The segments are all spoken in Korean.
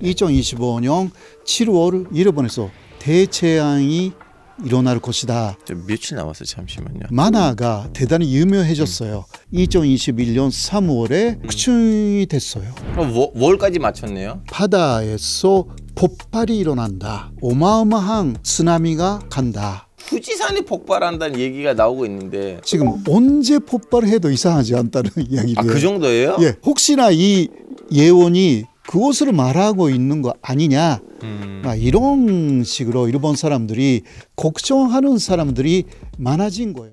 2025년 7월 일본에서 대재앙이 일어날 것이다. 며칠 남았어요. 잠시만요. 만화가 대단히 유명해졌어요. 2021년 3월에 확충이 됐어요. 그럼 월까지 맞췄네요. 바다에서 폭발이 일어난다. 어마어마한 쓰나미가 간다. 후지산이 폭발한다는 얘기가 나오고 있는데 지금 언제 폭발해도 이상하지 않다는 이야기예요. 그 정도예요? 예, 혹시나 이 예언이 그것을 말하고 있는 거 아니냐? 이런 식으로 일본 사람들이 걱정하는 사람들이 많아진 거예요.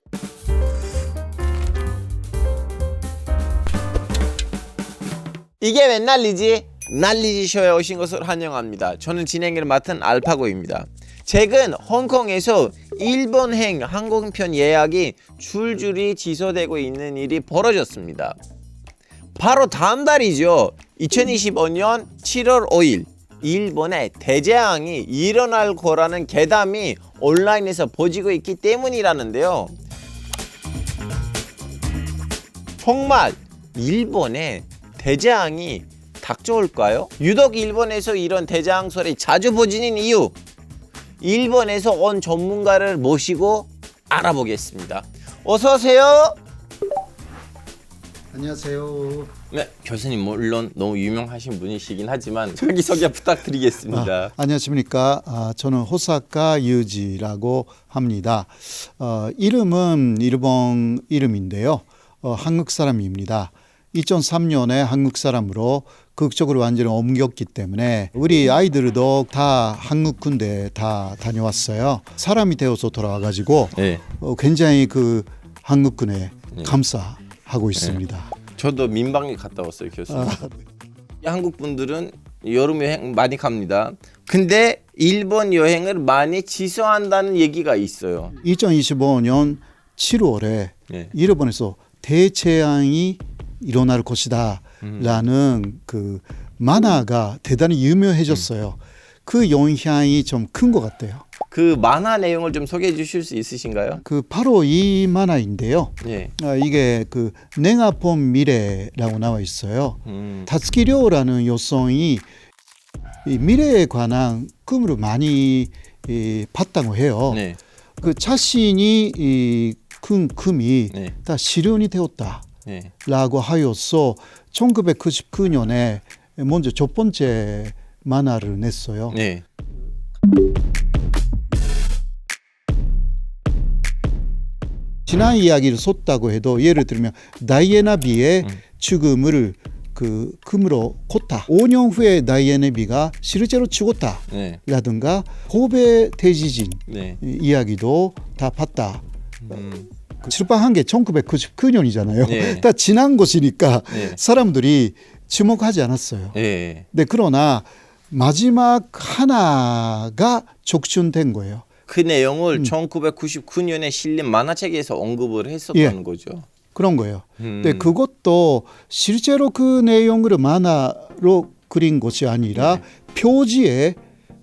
이게 웬 난리지? 난리지 쇼에 오신 것을 환영합니다. 저는 진행을 맡은 알파고입니다. 최근 홍콩에서 일본행 항공편 예약이 줄줄이 취소되고 있는 일이 벌어졌습니다. 바로 다음 달이죠. 2025년 7월 5일 일본에 대재앙이 일어날 거라는 괴담이 온라인에서 퍼지고 있기 때문이라는데요. 정말 일본에 대재앙이 닥쳐올까요? 유독 일본에서 이런 대재앙 소리 자주 퍼지는 이유, 일본에서 온 전문가를 모시고 알아보겠습니다. 어서 오세요. 안녕하세요. 네, 교수님 물론 너무 유명하신 분이시긴 하지만 자기소개 부탁드리겠습니다. 안녕하십니까. 저는 호사카 유지라고 합니다. 이름은 일본 이름인데요. 한국 사람입니다. 2003년에 한국 사람으로 극적으로 완전히 옮겼기 때문에 우리 아이들도 다 한국 군대 다 다녀왔어요. 사람이 되어서 돌아와가지고 네. 굉장히 그 한국군에 감사하고 있습니다. 저도 민방위 갔다 왔어요, 교수님. 한국 분들은 여름 여행 많이 갑니다. 근데 일본 여행을 많이 취소한다는 얘기가 있어요. 2025년 7월에 네. 일본에서 대재앙이 일어날 것이다 라는 그 만화가 대단히 유명해졌어요. 그 영향이 좀 큰 것 같아요. 그 만화 내용을 좀 소개해 주실 수 있으신가요? 그 바로 이 만화인데요. 네. 이게 그 내가 본 미래라고 나와 있어요. 다츠키료라는 여성이 이 미래에 관한 꿈을 많이 봤다고 해요. 네. 그 자신이 이 큰 꿈이 네. 다 실현이 되었다. 네. 라고 하여서 1999년에 먼저 첫 번째 만화를 냈어요. 네. 지난 이야기를 썼다고 해도 예를 들면 다이애나비의 죽음을 그 금으로 컸다. 5년 후에 다이애나비가 실제로 죽었다. 네. 라든가 고베 대지진 네. 이야기도 다 봤다. 출판한 게 1999년이잖아요. 네. 다 지난 것이니까 네. 사람들이 주목하지 않았어요. 네. 네, 그러나 마지막 하나가 적중된 거예요. 그 내용을 1999년에 실린 만화책에서 언급을 했었다는 거죠. 그런 거예요. 근데 그것도 실제로 그 내용을 만화로 그린 것이 아니라 표지에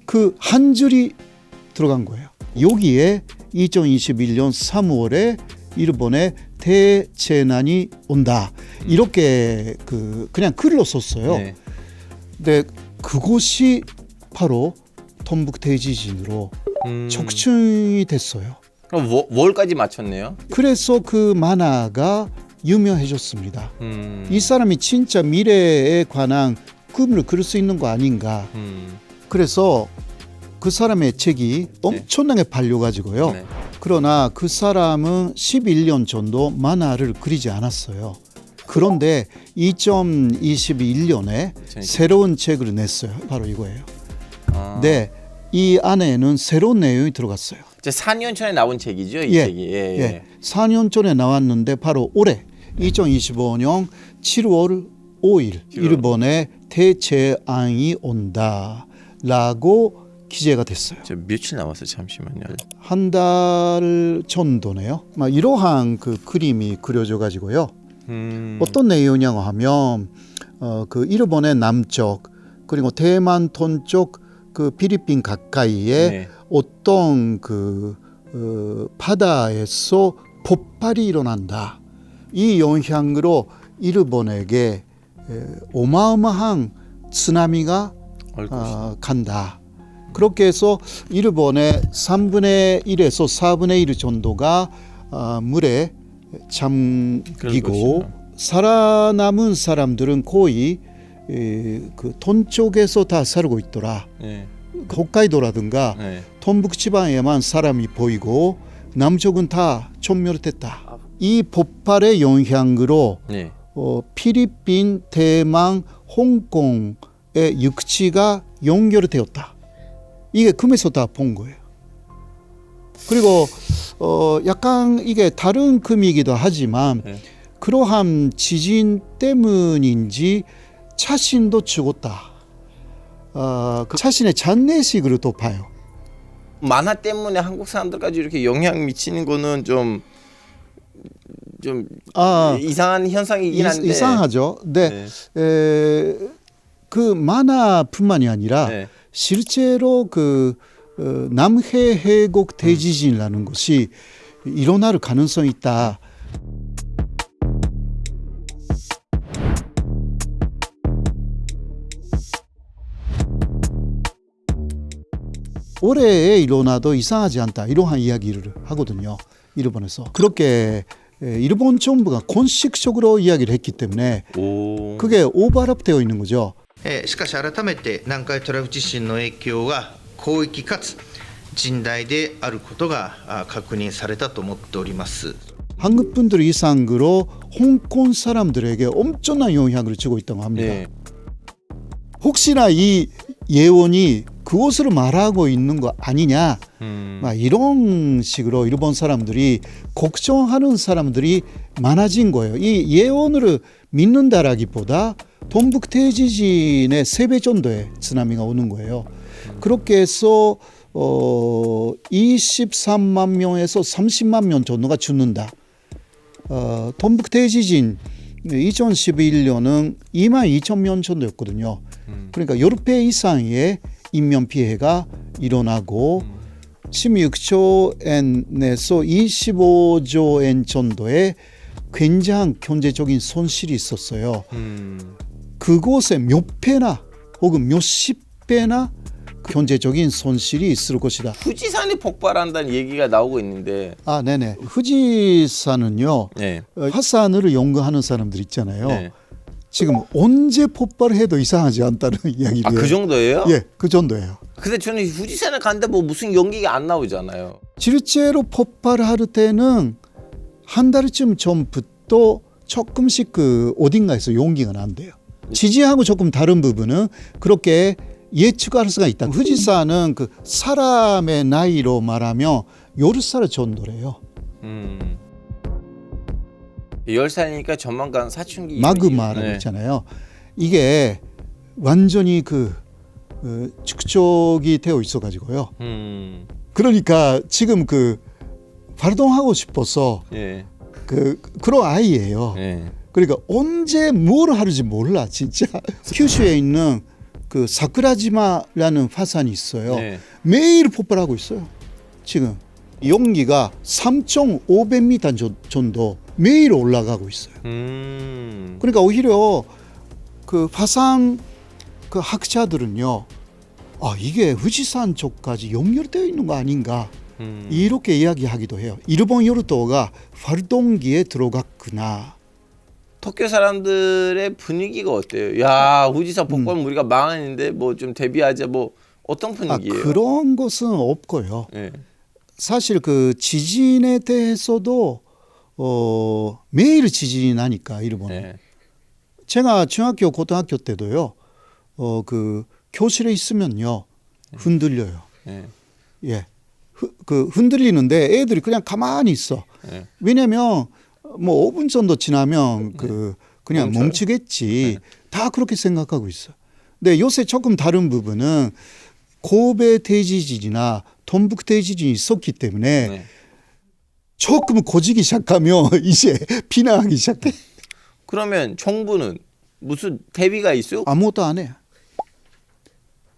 그 한 줄이 들어간 거예요. 여기에 2021년 3월에 일본에 대재난이 온다. 이렇게 그냥 글로 썼어요. 네. 근데 그것이 바로 동북 대지진으로 적중이 됐어요. 그럼 월까지 맞췄네요. 그래서 그 만화가 유명해졌습니다. 이 사람이 진짜 미래에 관한 꿈을 그릴 수 있는 거 아닌가. 그래서 그 사람의 책이 엄청나게 팔려가지고요. 네. 그러나 그 사람은 11년 정도 만화를 그리지 않았어요. 그런데 2021년에 새로운 책을 냈어요. 바로 이거예요. 네, 이 안에는 새로운 내용이 들어갔어요. 4년 전에 나온 책이죠, 이 예, 책이. 예. 4년 전에 나왔는데 바로 올해 2025년 7월 5일 일본에 대재앙이 온다라고 기재가 됐어요. 며칠 남았어요, 잠시만요. 한 달 정도네요. 이러한 그 그림이 그려져 가지고요. 어떤 내용이냐고 하면 그 일본의 남쪽 그리고 대만 동쪽 그 필리핀 가까이에 네. 어떤 그 바다에서 폭발이 일어난다. 이 영향으로 일본에게 어마어마한 쓰나미가 간다. 그렇게 해서 일본의 3분의 1에서 4분의 1 정도가 물에 잠기고 살아남은 사람들은 거의 그 동쪽에서 다 살고 있더라. 네. 홋카이도라든가 네. 동북 지방에만 사람이 보이고 남쪽은 다 전멸됐다. 이 폭발의 영향으로 네. 필리핀, 대만, 홍콩의 육지가 연결되었다. 이게 금에서 다 본 거예요. 그리고 약간 이게 다른 금이기도 하지만 네. 그러한 지진 때문인지 자신도 죽었다. 그 자신의 장례식으로 또 봐요. 만화 때문에 한국 사람들까지 이렇게 영향 미치는 거는 좀 이상한 현상이긴 한데 이상하죠. 네. 그 만화뿐만이 아니라 네. 실제로 그 남해 해곡 대지진이라는 것이 일어날 가능성이 있다. 올해에 일어나도 이상하지 않다 이러한 이야기를 하거든요. 일본에서 그렇게 일본 정부가 공식적으로 이야기를 했기 때문에 그게 오버랩되어 있는 거죠. しかし改めて南海トラフ地震の影響が広域かつ甚大であることが確認されたと思っております。 한국 분들 이상으로 홍콩 사람들에게 엄청난 영향을 주고 있다고 합니다. 네. 혹시나 이 예언이 그것을 말하고 있는 거 아니냐, 막 이런 식으로 일본 사람들이 걱정하는 사람들이 많아진 거예요. 이 예언을 믿는다라기보다 동북 대지진의 3배 정도의 쓰나미가 오는 거예요. 그렇게 해서 23만 명에서 30만 명 정도가 죽는다. 동북 대지진 2011년은 2만 2천 명 정도였거든요. 그러니까 10배 이상의 인명 피해가 일어나고 16조 엔에서 25조 엔 정도의 굉장한 경제적인 손실이 있었어요. 그곳에 몇 배나 혹은 몇십 배나 경제적인 손실이 있을 것이다. 후지산이 폭발한다는 얘기가 나오고 있는데. 네네. 후지산은요. 네. 화산을 연구하는 사람들 있잖아요. 네. 지금 언제 폭발해도 이상하지 않다는 이야기를. 그 정도예요? 예, 그 정도예요. 근데 저는 후지산에 갔는데 뭐 무슨 연기가 안 나오잖아요. 실제로 폭발할 때는 한 달쯤 전부터 조금씩 그 어딘가에서 용기가 난대요. 지지하고 조금 다른 부분은 그렇게 예측할 수가 있다. 후지산은 그 사람의 나이로 말하면 10살 정도래요. 10살이니까 조만간 사춘기. 마그마라고 있잖아요. 이게 완전히 축적이 되어 있어가지고요. 그러니까 지금 활동하고 싶어서 예. 그런 아이예요. 예. 그러니까 언제 뭘 하는지 몰라 진짜. 큐슈에 있는 사쿠라지마라는 화산이 있어요. 네. 매일 폭발하고 있어요. 지금 용기가 3,500m 정도 매일 올라가고 있어요. 그러니까 오히려 화산 학자들은요, 이게 후지산 쪽까지 연결되어 있는 거 아닌가 이렇게 이야기하기도 해요. 일본 요르도가 활동기에 들어갔구나. 도쿄 사람들의 분위기가 어때요? 야, 후지산 폭발하면 우리가 망하는데 뭐 좀 대비하자, 뭐 어떤 분위기예요? 그런 것은 없고요. 네. 사실 지진에 대해서도 매일 지진이 나니까 일본은. 네. 제가 중학교 고등학교 때도요. 교실에 있으면요 흔들려요. 네. 예, 흔들리는데 애들이 그냥 가만히 있어. 네. 왜냐면 뭐 5분 정도 지나면 그냥 멈추겠지. 네. 다 그렇게 생각하고 있어. 근데 요새 조금 다른 부분은 고베 대지진이나 동북 대지진이 있었기 때문에 네. 조금 고지기 시작하면 이제 비난하기 시작해. 그러면 정부는 무슨 대비가 있어요? 아무것도 안 해.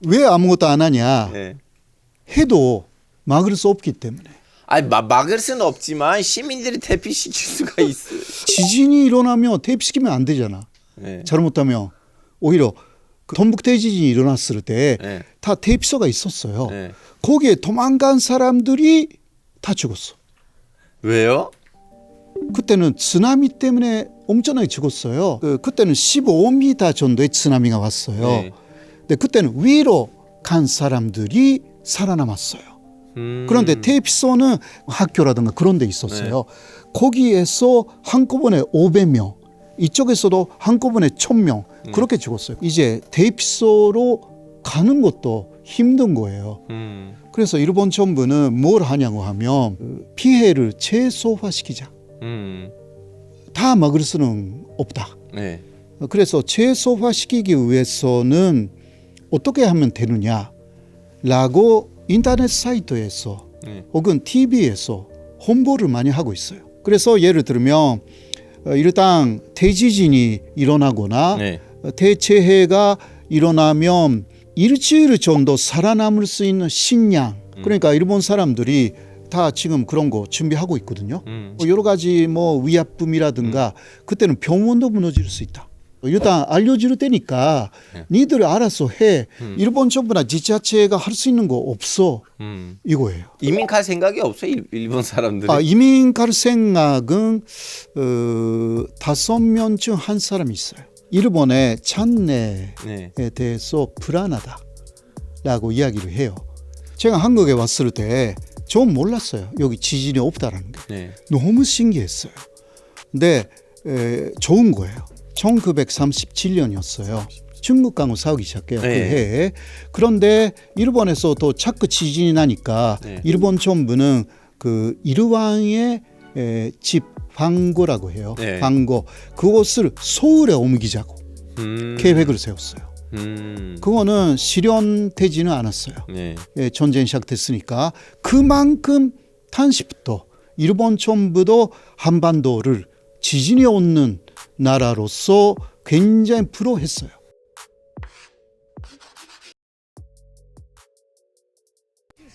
왜 아무것도 안 하냐? 네. 해도 막을 수 없기 때문에. 아니 막을 수는 없지만 시민들이 대피시킬 수가 있어요. 지진이 일어나면 대피시키면 안 되잖아. 네. 잘못하면 오히려 그 동북 대지진이 일어났을 때 다 네. 대피소가 있었어요. 네. 거기에 도망간 사람들이 다 죽었어. 왜요? 그때는 쓰나미 때문에 엄청나게 죽었어요. 그때는 15m 정도의 쓰나미가 왔어요. 네. 근데 그때는 위로 간 사람들이 살아남았어요. 그런데 대피소는 학교라든가 그런 데 있었어요. 거기에서 한꺼번에 500명, 이쪽에서도 한꺼번에 1000명 그렇게 죽었어요. 이제 대피소로 가는 것도 힘든 거예요. 그래서 일본 정부는 뭘 하냐고 하면 피해를 최소화시키자. 다 막을 수는 없다. 네. 그래서 최소화시키기 위해서는 어떻게 하면 되느냐라고 인터넷 사이트에서 혹은 TV에서 홍보를 많이 하고 있어요. 그래서 예를 들면 일단 대지진이 일어나거나 네. 대체해가 일어나면 일주일 정도 살아남을 수 있는 식량, 그러니까 일본 사람들이 다 지금 그런 거 준비하고 있거든요. 여러 가지 뭐 위약품이라든가 그때는 병원도 무너질 수 있다. 일단 알려줄 테니까 니들 알아서 해. 일본 정부나 지자체가 할 수 있는 거 없어. 이거예요. 이민 갈 생각이 없어요, 일본 사람들이. 이민 갈 생각은 5명 중 한 사람이 있어요. 일본의 찬내에 네. 대해서 불안하다라고 이야기를 해요. 제가 한국에 왔을 때 좀 몰랐어요. 여기 지진이 없다라는 게. 네. 너무 신기했어요. 근데 좋은 거예요. 1937년이었어요. 중국하고 싸우기 시작해요. 그 해에. 그런데 일본에서 또 자꾸 지진이 나니까 일본 정부는 그 일왕의 집 방고라고 해요. 방고. 그것을 서울에 옮기자고 계획을 세웠어요. 그거는 실현되지는 않았어요. 전쟁 시작됐으니까. 그만큼 당시부터 일본 정부도 한반도를 지진이 오는 나라로서 굉장히 부러워했어요.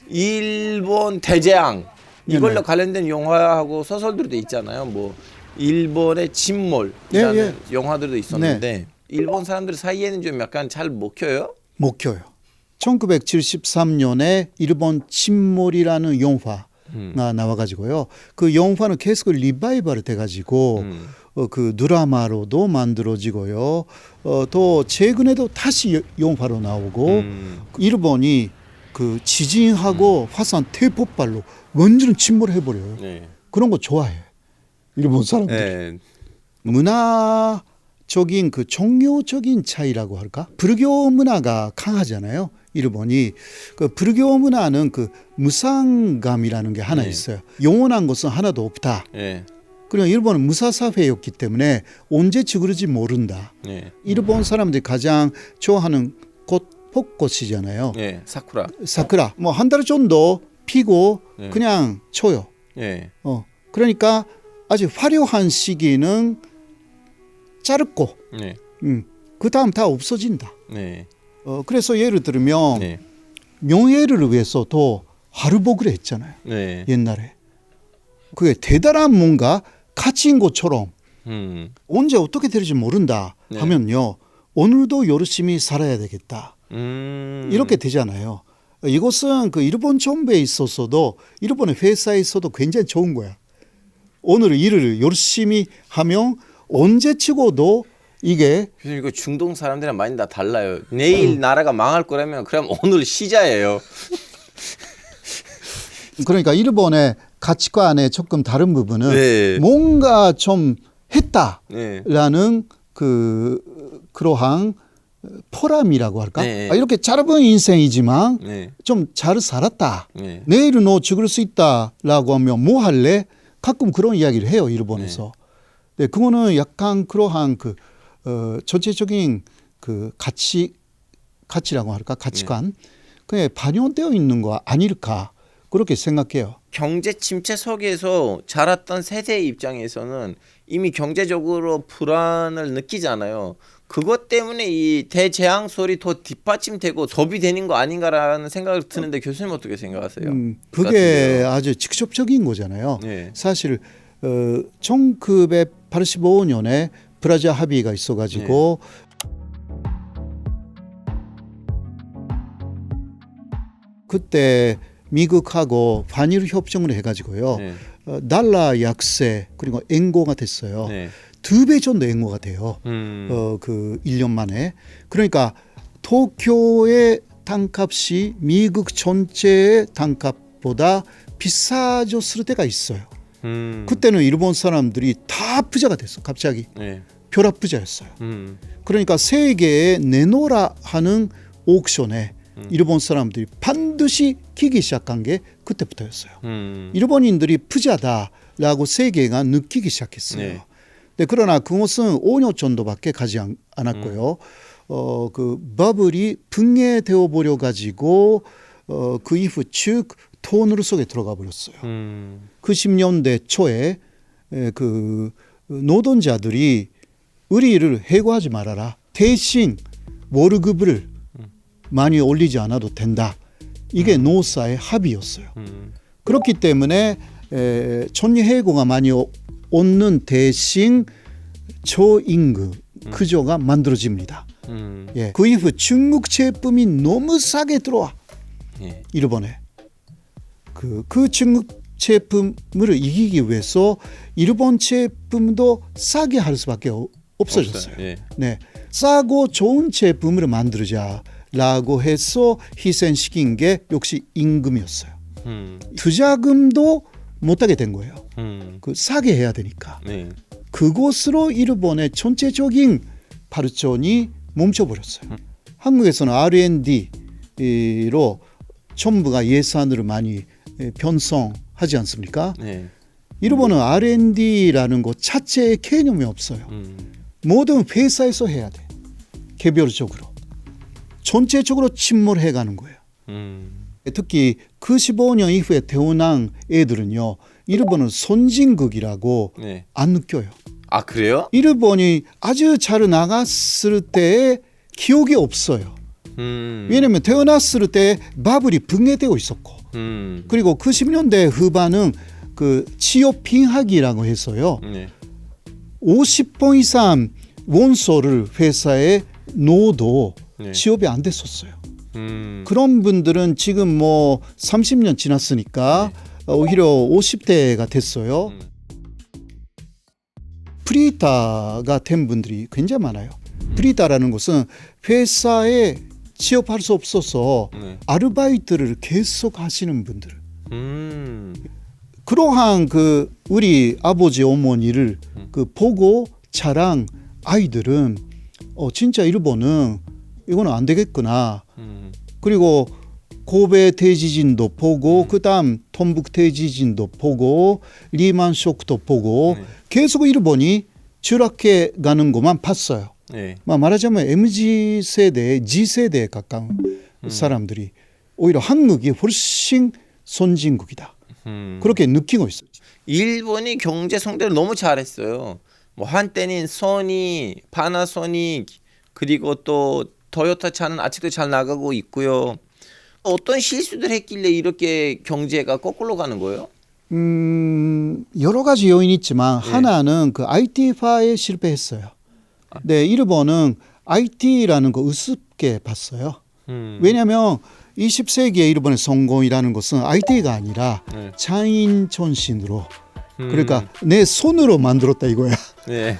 일본 대재앙 이걸로 관련된 영화하고 소설들도 있잖아요. 뭐 일본의 침몰이라는 영화들도 있었는데 일본 사람들 사이에는 좀 약간 잘 먹혀요? 먹혀요. 1973년에 일본 침몰이라는 영화가 나와가지고요. 그 영화는 계속 리바이벌 돼가지고 그 드라마로도 만들어지고요. 또 최근에도 다시 영화로 나오고 일본이 그 지진하고 화산 대폭발로 완전 침몰해버려요. 그런 거 좋아해. 일본 사람들이. 문화적인 그 종교적인 차이라고 할까? 불교 문화가 강하잖아요. 일본이. 그 불교 문화는 그 무상감이라는 게 하나 있어요. 영원한 것은 하나도 없다. 그리고 일본은 무사사회였기 때문에 언제 죽을지 모른다. 일본 사람들이 가장 좋아하는 꽃 벚꽃이잖아요. 사쿠라. 뭐 한 달 정도 피고 그냥 쳐요. 그러니까 아주 화려한 시기는 짧고 그 다음 다 없어진다. 그래서 예를 들면 명예를 위해서도 하루복을 했잖아요. 옛날에. 그게 대단한 뭔가 가치인 것처럼 언제 어떻게 될지 모른다 하면요. 오늘도 열심히 살아야 되겠다. 이렇게 되잖아요. 이것은 그 일본 정부에 있어서도 일본의 회사에서도 굉장히 좋은 거야. 오늘 일을 열심히 하면 언제 치고도 이게 이거 중동 사람들이랑 많이 다 달라요. 내일 나라가 망할 거라면 그럼 오늘 시자예요. 그러니까 일본의 가치관의 조금 다른 부분은 뭔가 좀 했다라는 그러한 포람이라고 할까? 이렇게 짧은 인생이지만 좀 잘 살았다. 내일은 너 죽을 수 있다라고 하면 뭐 할래? 가끔 그런 이야기를 해요. 일본에서. 그거는 약간 그러한 그 전체적인 그 가치라고 할까? 가치관. 그게 반영되어 있는 거 아닐까? 그렇게 생각해요. 경제 침체 속에서 자랐던 세대의 입장에서는 이미 경제적으로 불안을 느끼잖아요. 그것 때문에 이 대재앙 소리 더 뒷받침되고 dob이 되는 거 아닌가라는 생각을 드는데 교수님 어떻게 생각하세요? 그게 아주 직접적인 거잖아요. 사실 1985년에 브라자 합의가 있어가지고 그때 미국하고 반일 협정을 해가지고요. 네. 달러 약세 그리고 엔고가 됐어요. 네. 2배 정도 엔고가 돼요. 그 1년 만에. 그러니까 도쿄의 단값이 미국 전체의 단값보다 비싸졌을 때가 있어요. 그때는 일본 사람들이 다 부자가 됐어. 갑자기 네. 벼락 부자였어요. 그러니까 세계에 내놓으라 하는 옥션에 일본 사람들이 반드시 기기 시작한 게 그때부터였어요. 일본인들이 부자다라고 세계가 느끼기 시작했어요. 네. 네, 그러나 그것은 5년 정도밖에 가지 않았고요. 그 버블이 붕괴되어 버려 가지고 그 이후 쭉 돈으로 속에 들어가 버렸어요. 그 10년대 초에 그 노동자들이 우리를 해고하지 말아라. 대신 월급을 많이 올리지 않아도 된다. 이게 노사의 합의였어요. 그렇기 때문에 천리 해고가 많이 오는 대신 저임금 구조가 만들어집니다. 예. 그 이후 중국 제품이 너무 싸게 들어와. 예. 일본에. 그 중국 제품을 이기기 위해서 일본 제품도 싸게 할 수밖에 없어졌어요. 예. 네, 싸고 좋은 제품을 만들자라고 해서 희생시킨 게 역시 임금이었어요. 투자금도 못하게 된 거예요. 그 싸게 해야 되니까. 네. 그것으로 일본의 전체적인 발전이 멈춰버렸어요. 한국에서는 R&D로 정부가 예산을 많이 편성하지 않습니까? 네. 일본은 R&D라는 것 자체의 개념이 없어요. 모든 회사에서 해야 돼. 개별적으로. 전체적으로 침몰해가는 거예요. 특히 95년 이후에 태어난 애들은요. 일본은 선진국이라고 네. 안 느껴요. 아 그래요? 일본이 아주 잘 나갔을 때의 기억이 없어요. 왜냐하면 태어났을 때 바블이 붕괴되고 있었고 그리고 90년대 후반은 그 취업 빙하기라고 해서요. 네. 50번 이상 원서를 회사에 넣어도 네. 취업이 안 됐었어요. 그런 분들은 지금 뭐 30년 지났으니까 오히려 50대가 됐어요. 프리타가 된 분들이 굉장히 많아요. 프리타라는 것은 회사에 취업할 수 없어서 네. 아르바이트를 계속 하시는 분들. 그러한 그 우리 아버지 어머니를 그 보고 자란 아이들은 진짜 일본은 이거는 안 되겠구나. 그리고 고베 대지진도 보고 그다음 톰북 대지진도 보고 리만 쇼크도 보고 계속 일본이 추락해 가는 것만 봤어요. 네. 말하자면 MZ 세대, G 세대에 가까운 사람들이 오히려 한국이 훨씬 선진국이다. 그렇게 느끼고 있어요. 일본이 경제 성장을 너무 잘했어요. 뭐 한때는 소니, 파나소닉 그리고 또 토요타 차는 아직도 잘 나가고 있고요. 어떤 실수들 했길래 이렇게 경제가 거꾸로 가는 거예요? 여러 가지 요인이 있지만 하나는 그 IT화에 실패했어요. 네, 일본은 IT라는 거 우습게 봤어요. 왜냐하면 20세기의 일본의 성공이라는 것은 IT가 아니라 장인 전신으로 그러니까 내 손으로 만들었다 이거야. 네.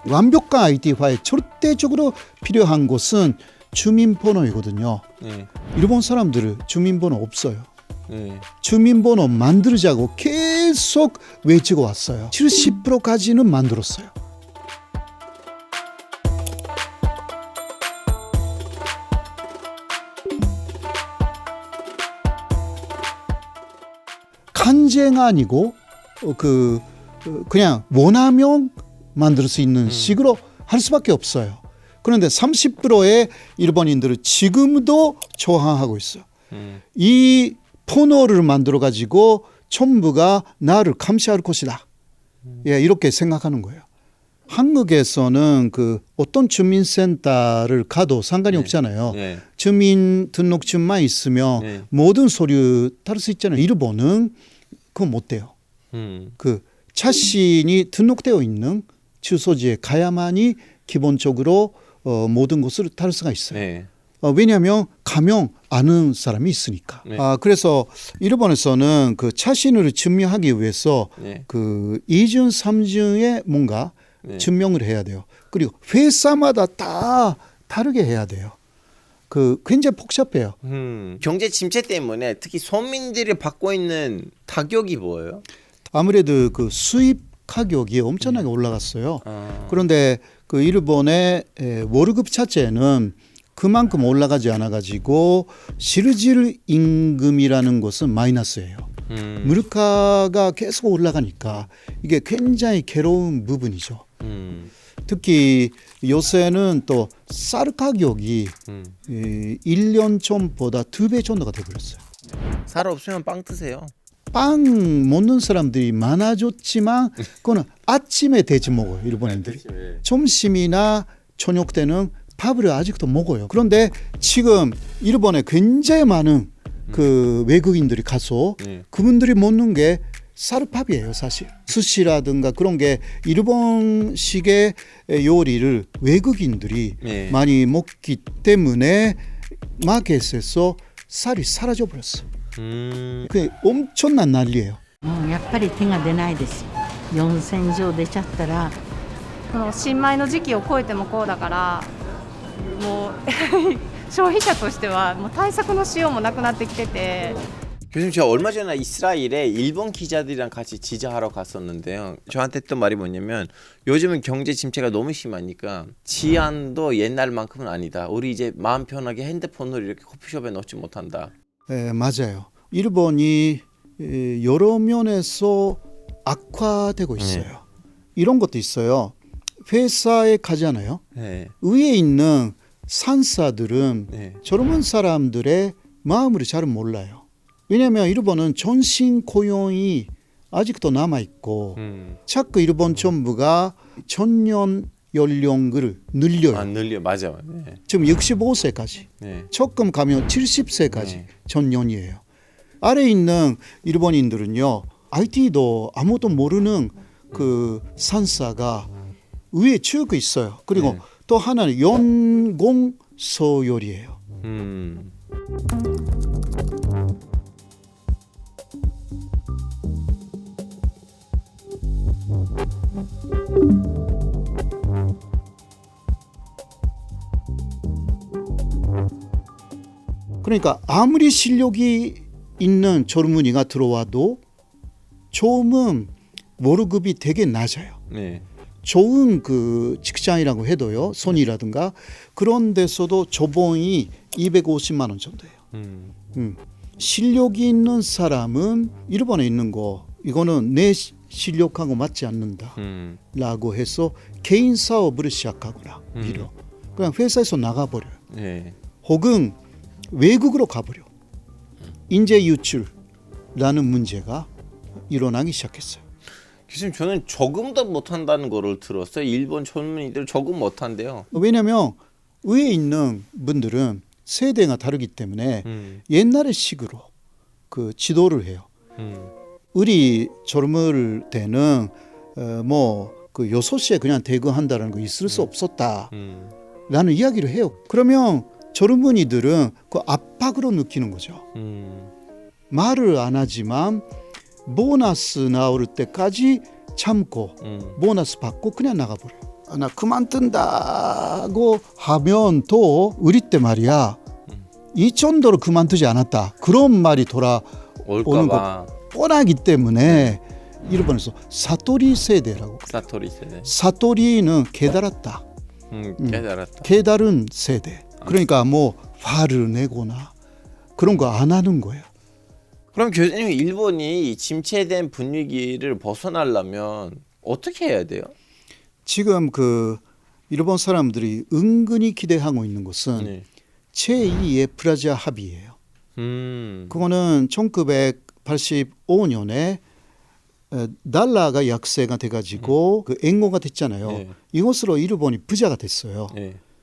완벽한 IT화에 절대적으로 필요한 것은 주민번호이거든요. 네. 일본 사람들은 주민번호 없어요. 네. 주민번호 만들자고 계속 외치고 왔어요. 70%까지는 만들었어요. 간쟁 아니고 그냥 원하면 만들 수 있는 식으로 할 수밖에 없어요. 그런데 30%의 일본인들은 지금도 저항하고 있어요. 이 포너를 만들어 가지고 정부가 나를 감시할 것이다. 예, 이렇게 생각하는 거예요. 한국에서는 그 어떤 주민센터를 가도 상관이 없잖아요. 네. 주민등록증만 있으면 모든 서류 다룰 수 있잖아요. 일본은 그건 못 돼요. 그 자신이 등록되어 있는 주소지에 가야만이 기본적으로 모든 것을 다룰 수가 있어요. 네. 왜냐하면 가면 아는 사람이 있으니까. 네. 그래서 일본에서는 그 자신을 증명하기 위해서 네. 그 2중, 3중에 뭔가 네. 증명을 해야 돼요. 그리고 회사마다 다 다르게 해야 돼요. 그 굉장히 복잡해요. 경제 침체 때문에 특히 서민들이 받고 있는 타격이 뭐예요? 아무래도 그 수입 가격이 엄청나게 올라갔어요. 그런데 그 일본의 월급 자체는 그만큼 올라가지 않아 가지고 실질 임금이라는 것은 마이너스예요. 물가가 계속 올라가니까 이게 굉장히 괴로운 부분이죠. 특히 요새는 또 쌀 가격이 1년 전보다 2배 정도가 돼버렸어요. 쌀 없으면 빵 드세요. 빵 먹는 사람들이 많아졌지만 그거는 아침에 대지 먹어요. 일본 애들이. 점심이나 저녁 때는 밥을 아직도 먹어요. 그런데 지금 일본에 굉장히 많은 그 외국인들이 가서 그분들이 먹는 게 쌀밥이에요. 사실 스시라든가 그런 게 일본식의 요리를 외국인들이 많이 먹기 때문에 마켓에서 쌀이 사라져 버렸어요. 그게 엄청난 난리예요. やっぱり手が出ないです。4000錠出ちゃったらこの新米の時期を超えてもこうだからもう消費者としてはもう対策のしようもなくなってきてて 교수님 제가 얼마 전에 이스라엘에 일본 기자들이랑 같이 지자하러 갔었는데요. 저한테 했던 말이 뭐냐면 요즘은 경제 침체가 너무 심하니까 치안도 옛날만큼은 아니다. 우리 이제 마음 편하게 핸드폰으로 이렇게 커피숍에 넣지 못한다. 네, 맞아요. 일본이 여러 면에서 악화되고 있어요. 이런 것도 있어요. 회사에 가잖아요. 네. 위에 있는 상사들은 네. 젊은 사람들의 마음을 잘 몰라요. 왜냐하면 일본은 전신 고용이 아직도 남아 있고 자꾸 일본 정부가 청년 연령을 늘려요. 늘려 맞아. 네. 지금 65세까지. 네. 조금 가면 70세까지 전년이에요. 아래에 있는 일본인들은요. IT도 아무도 모르는 그 상사가 위에 쭉 있어요. 그리고 또 하나는 연공 서열이에요. 그러니까 아무리 실력이 있는 젊은이가 들어와도 조금은 월급이 되게 낮아요. 네. 좋은 그 직장이라고 해도요, 손이라든가 그런 데서도 저봉이 250만 원 정도예요. 실력이 있는 사람은 일본에 있는 거 이거는 내 실력하고 맞지 않는다라고 해서 개인 사업을 시작하거나 이러 그냥 회사에서 나가버려요. 네. 혹은 외국으로 가버려. 인재 유출라는 문제가 일어나기 시작했어요. 교수님 저는 적응도 못한다는 거를 들었어요. 일본 젊은이들 적응 못한대요. 왜냐하면 위에 있는 분들은 세대가 다르기 때문에 옛날의 식으로 그 지도를 해요. 우리 젊을 때는 뭐그 6시에 그냥 퇴근한다는 거 있을 수 없었다라는 이야기를 해요. 그러면 젊은이들은 그 압박으로 느끼는 거죠. 말을 안 하지만 보너스 나올 때까지 참고 보너스 받고 그냥 나가버려요. 나 그만둔다고 하면 또 우리 때 말이야 이 정도로 그만두지 않았다 그런 말이 돌아오는 거 뻔하기 때문에 일본에서 사토리 세대라고 그래요. 사토리 세대. 사토리는 깨달았다. 깨달은 세대. 그러니까 뭐 화를 내거나 그런 거 안 하는 거예요. 그럼 교수님 일본이 이 침체된 분위기를 벗어나려면 어떻게 해야 돼요? 지금 그 일본 사람들이 은근히 기대하고 있는 것은 제2의 프라자 합의예요. 그거는 1985년에 달러가 약세가 돼가지고 그 엔고가 됐잖아요. 이것으로 일본이 부자가 됐어요.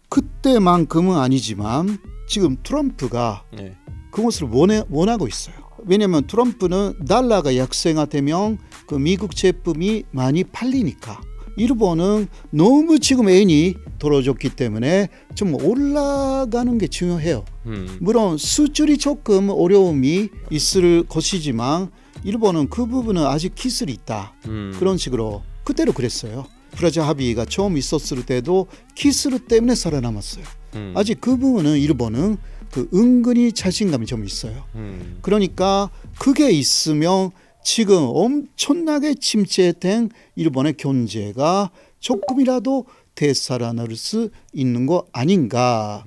그때만큼은 아니지만 지금 트럼프가 그것을 원하고 있어요. 왜냐하면 트럼프는 달러가 약세가 되면 그 미국 제품이 많이 팔리니까 일본은 너무 지금 엔이 떨어졌기 때문에 좀 올라가는 게 중요해요. 물론 수출이 조금 어려움이 있을 것이지만 일본은 그 부분은 아직 기술이 있다. 그런 식으로 그때도 그랬어요. 프라자 합의가 처음 있었을 때도 기술 때문에 살아남았어요. 아직 그 부분은 일본은 그 은근히 자신감이 좀 있어요. 그러니까 그게 있으면 지금 엄청나게 침체된 일본의 경제가 조금이라도 되살아날 수 있는 거 아닌가라고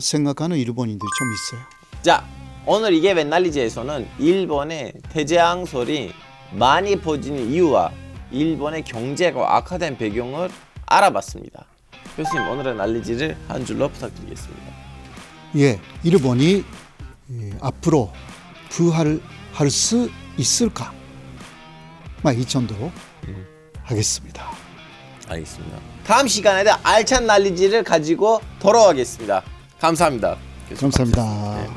생각하는 일본인들이 좀 있어요. 자, 오늘 이게 웬날리지에서는 일본의 대재앙설이 많이 퍼지는 이유와 일본의 경제가 악화된 배경을 알아봤습니다. 교수님, 오늘의 난리지를 한 줄로 부탁드리겠습니다. 예, 일본이 앞으로 부활할 수 있을까? 이 정도로 하겠습니다. 알겠습니다. 다음 시간에도 알찬 난리지를 가지고 돌아오겠습니다. 감사합니다. 교수님. 감사합니다. 네.